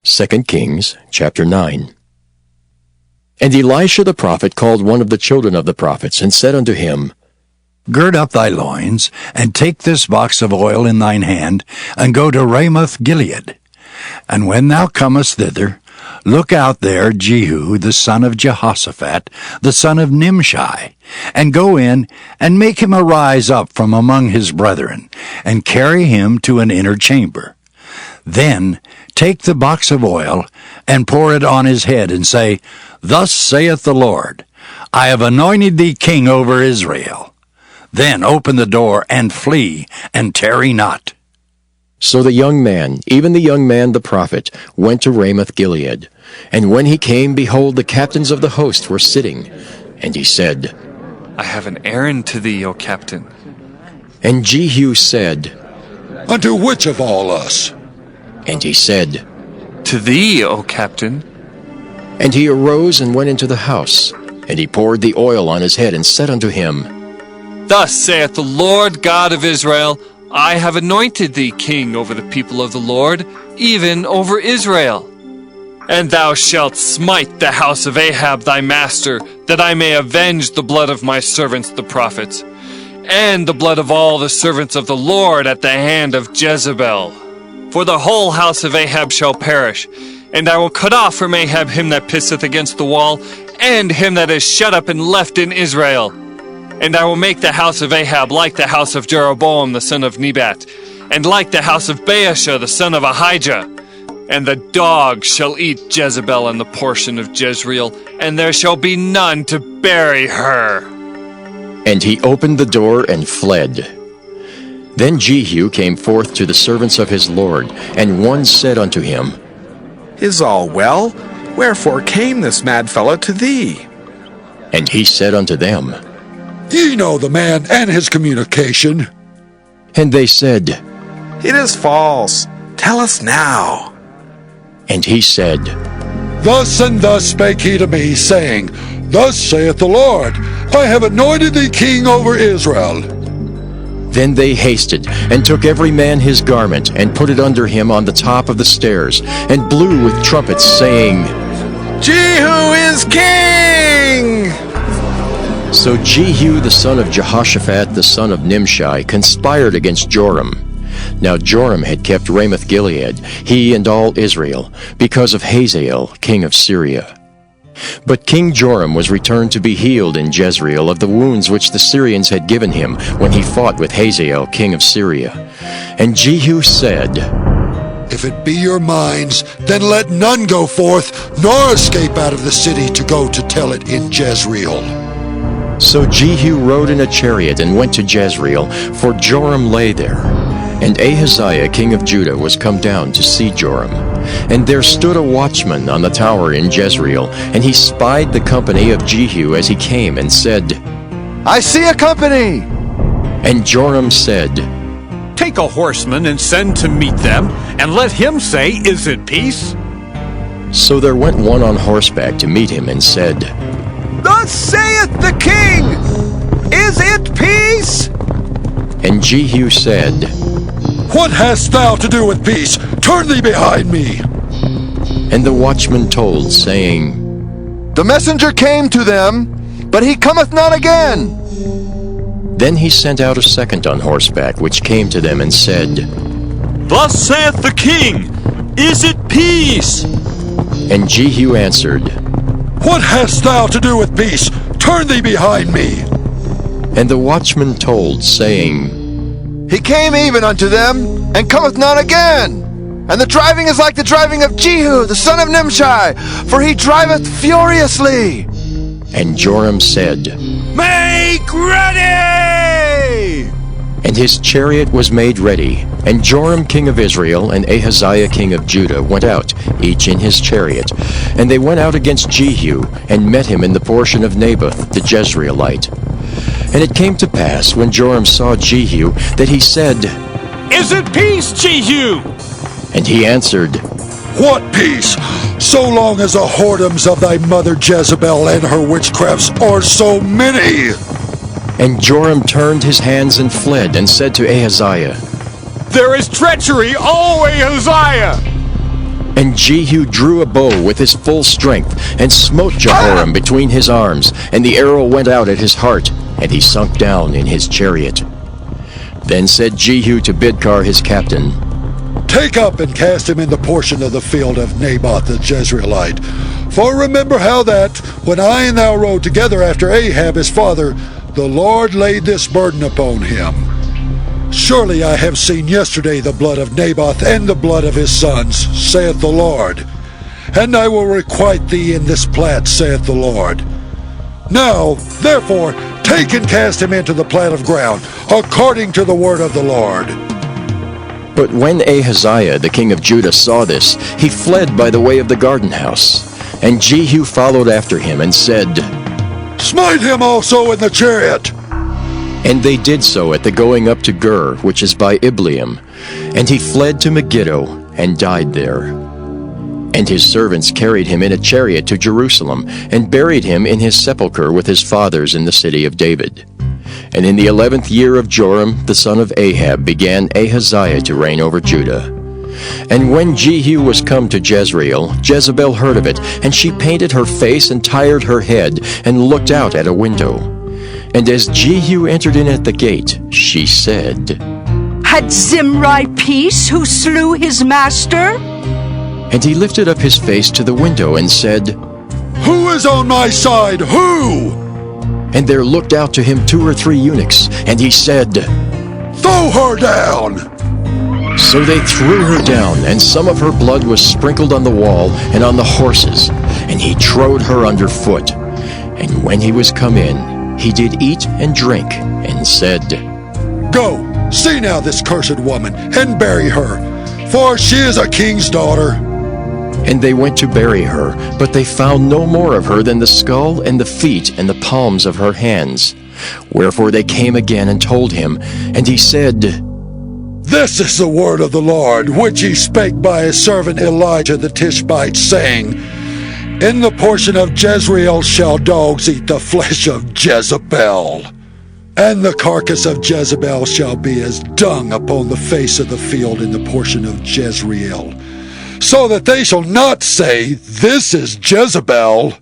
2 Kings chapter 9. And Elisha the prophet called one of the children of the prophets, and said unto him, Gird up thy loins, and take this box of oil in thine hand, and go to Ramoth-Gilead. And when thou comest thither, look out there Jehu the son of Jehoshaphat, the son of Nimshi, and go in, and make him arise up from among his brethren, and carry him to an inner chamber. Then take the box of oil, and pour it on his head, and say, Thus saith the Lord, I have anointed thee king over Israel. Then open the door, and flee, and tarry not. So the young man, even the young man the prophet, went to Ramoth-Gilead. And when he came, behold, the captains of the host were sitting. And he said, I have an errand to thee, O captain. And Jehu said, Unto which of all us? And he said, To thee, O captain. And he arose and went into the house. And he poured the oil on his head, and said unto him, Thus saith the Lord God of Israel, I have anointed thee king over the people of the Lord, even over Israel. And thou shalt smite the house of Ahab thy master, that I may avenge the blood of my servants the prophets, and the blood of all the servants of the Lord at the hand of Jezebel. For the whole house of Ahab shall perish, and I will cut off from Ahab him that pisseth against the wall, and him that is shut up and left in Israel. And I will make the house of Ahab like the house of Jeroboam the son of Nebat, and like the house of Baasha the son of Ahijah. And the dogs shall eat Jezebel and the portion of Jezreel, and there shall be none to bury her. And he opened the door and fled. Then Jehu came forth to the servants of his Lord, and one said unto him, Is all well? Wherefore came this mad fellow to thee? And he said unto them, Ye know the man and his communication. And they said, It is false. Tell us now. And he said, Thus and thus spake he to me, saying, Thus saith the Lord, I have anointed thee king over Israel. Then they hasted, and took every man his garment, and put it under him on the top of the stairs, and blew with trumpets, saying, Jehu is king! So Jehu the son of Jehoshaphat the son of Nimshi conspired against Joram. Now Joram had kept Ramoth-Gilead, he and all Israel, because of Hazael king of Syria. But King Joram was returned to be healed in Jezreel of the wounds which the Syrians had given him when he fought with Hazael king of Syria. And Jehu said, If it be your minds, then let none go forth, nor escape out of the city to go to tell it in Jezreel. So Jehu rode in a chariot and went to Jezreel, for Joram lay there. And Ahaziah king of Judah was come down to see Joram. And there stood a watchman on the tower in Jezreel, and he spied the company of Jehu as he came, and said, I see a company! And Joram said, Take a horseman and send to meet them, and let him say, Is it peace? So there went one on horseback to meet him, and said, Thus saith the king, Is it peace? And Jehu said, What hast thou to do with peace? Turn thee behind me. And the watchman told, saying, The messenger came to them, but he cometh not again. Then he sent out a second on horseback, which came to them, and said, Thus saith the king, Is it peace? And Jehu answered, What hast thou to do with peace? Turn thee behind me. And the watchman told, saying, He came even unto them, and cometh not again. And the driving is like the driving of Jehu, the son of Nimshi, for he driveth furiously. And Joram said, Make ready! And his chariot was made ready. And Joram king of Israel and Ahaziah king of Judah went out, each in his chariot. And they went out against Jehu, and met him in the portion of Naboth the Jezreelite. And it came to pass, when Joram saw Jehu, that he said, Is it peace, Jehu? And he answered, What peace? So long as the whoredoms of thy mother Jezebel and her witchcrafts are so many. And Joram turned his hands and fled, and said to Ahaziah, There is treachery, O Ahaziah! And Jehu drew a bow with his full strength, and smote Jehoram between his arms, and the arrow went out at his heart, and he sunk down in his chariot. Then said Jehu to Bidkar his captain, Take up and cast him in the portion of the field of Naboth the Jezreelite. For remember how that, when I and thou rode together after Ahab his father, the Lord laid this burden upon him. Surely I have seen yesterday the blood of Naboth and the blood of his sons, saith the Lord. And I will requite thee in this plat, saith the Lord. Now, therefore, take and cast him into the plat of ground, according to the word of the Lord. But when Ahaziah the king of Judah saw this, he fled by the way of the garden house. And Jehu followed after him, and said, Smite him also in the chariot. And they did so at the going up to Gur, which is by Ibleam. And he fled to Megiddo, and died there. And his servants carried him in a chariot to Jerusalem, and buried him in his sepulchre with his fathers in the city of David. And in the 11th year of Joram, the son of Ahab, began Ahaziah to reign over Judah. And when Jehu was come to Jezreel, Jezebel heard of it, and she painted her face and tired her head, and looked out at a window. And as Jehu entered in at the gate, she said, Had Zimri peace who slew his master? And he lifted up his face to the window, and said, Who is on my side? Who? And there looked out to him 2 or 3 eunuchs, and he said, Throw her down! So they threw her down, and some of her blood was sprinkled on the wall and on the horses, and he trode her under foot. And when he was come in, he did eat and drink, and said, Go, see now this cursed woman, and bury her, for she is a king's daughter. And they went to bury her, but they found no more of her than the skull and the feet and the palms of her hands. Wherefore they came again and told him, and he said, This is the word of the Lord, which he spake by his servant Elijah the Tishbite, saying, In the portion of Jezreel shall dogs eat the flesh of Jezebel, and the carcass of Jezebel shall be as dung upon the face of the field in the portion of Jezreel, so that they shall not say, This is Jezebel.